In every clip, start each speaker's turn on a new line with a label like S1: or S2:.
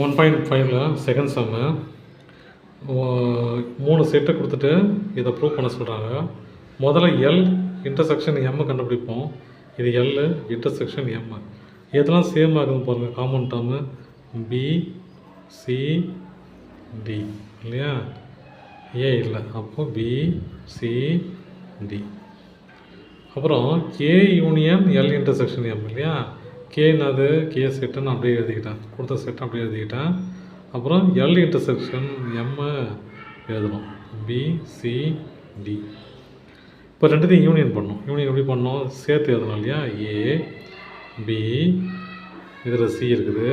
S1: 1.5ல second சம்மு 3 செட்டை கொடுத்துட்டு இதை ப்ரூவ் பண்ண சொல்கிறாங்க. முதல்ல எல் இன்டர்செக்ஷன் எம் கண்டுபிடிப்போம். இது எல் இன்டர்செக்ஷன் எம். எதெல்லாம் சேம் ஆகுதுன்னு பாருங்கள். Common term B C D இல்லையா? ஏ இல்லை, அப்போது பி சி டி. அப்புறம் K union L intersection M இல்லையா? கேன்னது கே செட்டுன்னு அப்படியே எழுதிக்கிட்டேன், கொடுத்த செட்டை அப்படியே எழுதிக்கிட்டேன். அப்புறம் எல் இன்டர்செக்ஷன் எம்மை எழுதணும், பி சி டி. இப்போ ரெண்டுத்தையும் யூனியன் பண்ணோம். யூனியன் எப்படி பண்ணோம்? சேர்த்து எழுதணும் இல்லையா? ஏ பி, இதில் சி இருக்குது,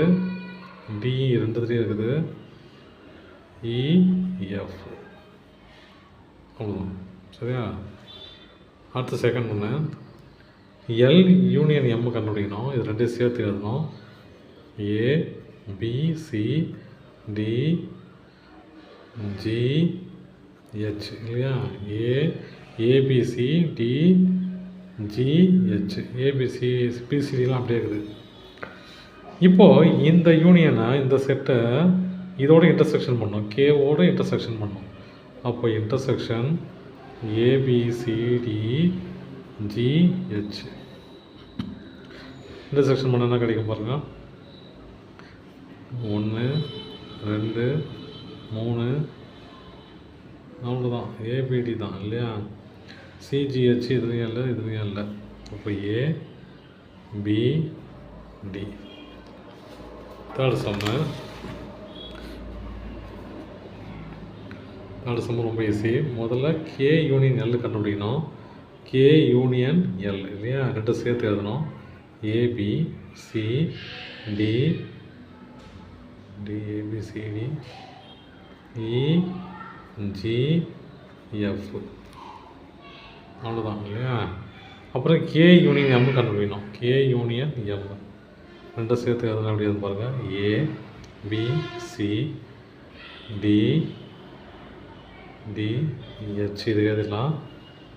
S1: டி ரெண்டுத்துலேயும் இருக்குது, இ எஃப். அவ்வளோதான், சரியா? அடுத்த செகண்ட் ஒன்று எல் யூனியன் எம் கண்டுபிடிக்கணும். இது ரெண்டையும் சேர்த்து எழுதணும். A B C D G H இல்லையா? ABC D G H. ABC பிசிடிலாம் அப்படியே இருக்குது. இப்போது இந்த யூனியனை, இந்த செட்டை இதோட இன்டர்செக்ஷன் பண்ணோம், கேவோட இன்டர்செக்ஷன் பண்ணோம். அப்போ இன்டர்செக்ஷன் ஏபிசிடி ஜிஹெச் இன்டர்செக்ஷன் பண்ண என்ன கிடைக்கும் பாருங்கள். 1 2 3, அவ்வளோதான். ஏபிடி தான் இல்லையா? சிஜிஹெச் இதுலேயும் இல்லை, இதுலேயும் இல்லை. அப்போ A B D. Third sum ரொம்ப ஈஸி. முதல்ல கே யூனியன் எல் கண்டுபிடிக்கணும். கே யூனியன் எல் இல்லையா? ரெண்டு சேர்த்து எழுதணும். A B C D A B C D E G F. அவ்வளோதான் இல்லையா? அப்புறம் கே யூனியன் எம் கண்டுபிடிக்கணும். கே யூனியன் எம் ரெண்டு சேர்த்து எழுதணும். எப்படி எதுன்னு பாருங்கள். A B C D H இது எழுதிடலாம்.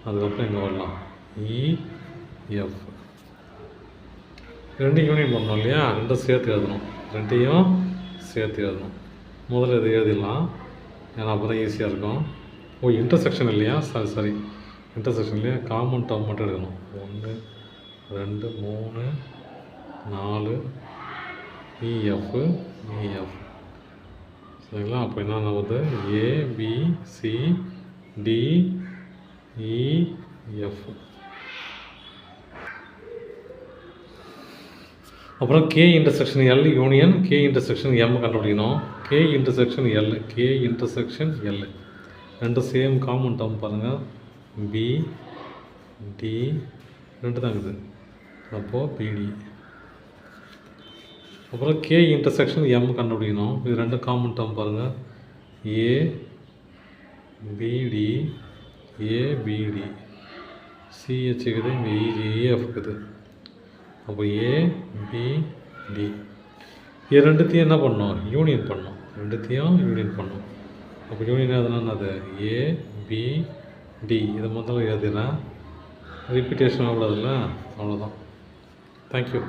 S1: அதுக்கப்புறம் இங்கே வரலாம் இஎஃப். ரெண்டு யூனியன் பண்ணணும் இல்லையா? ரெண்டும் சேர்த்து எழுதணும். ரெண்டையும் சேர்த்து எழுதணும். முதல்ல இது எழுதிடலாம், ஏன்னா அப்போ தான் ஈஸியாக இருக்கும். இன்டர்செக்ஷன் இல்லையா? சரி இன்டர்செக்ஷன் இல்லையா? காமன் டேர்ம் மட்டும் எழுதணும். 1 2 3 4 இஎஃப் சரிங்களா? அப்போ என்ன வருது? ஏ பி சி டி இஎஃப். அப்புறம் K intersection L union K intersection M கண்டுபிடிக்கணும். கே இன்டர்செக்ஷன் எல் ரெண்டு சேம் காமன் டேர்ம் பாருங்கள். பி டி ரெண்டு தான் இருக்குது, அப்போது பிடி. அப்புறம் கே இன்டர்செக்ஷன் எம் கண்டுபிடிக்கணும். இது ரெண்டு காமன் டேர்ம் பாருங்கள். ஏ பிடி ஏபிடி சிஹெச் இருக்குது, இங்கே இஎஃப் இருக்குது. அப்போ ஏ பி டி இது ரெண்டுத்தையும் என்ன பண்ணோம்? யூனியன் பண்ணோம். அப்போ யூனியன் எதுனா அது ஏ பி டி. இதை முதல்ல எழுதினா ரிப்பீட்டேஷன் அவ்வளோதில்ல, அவ்வளோதான். தேங்க்யூ.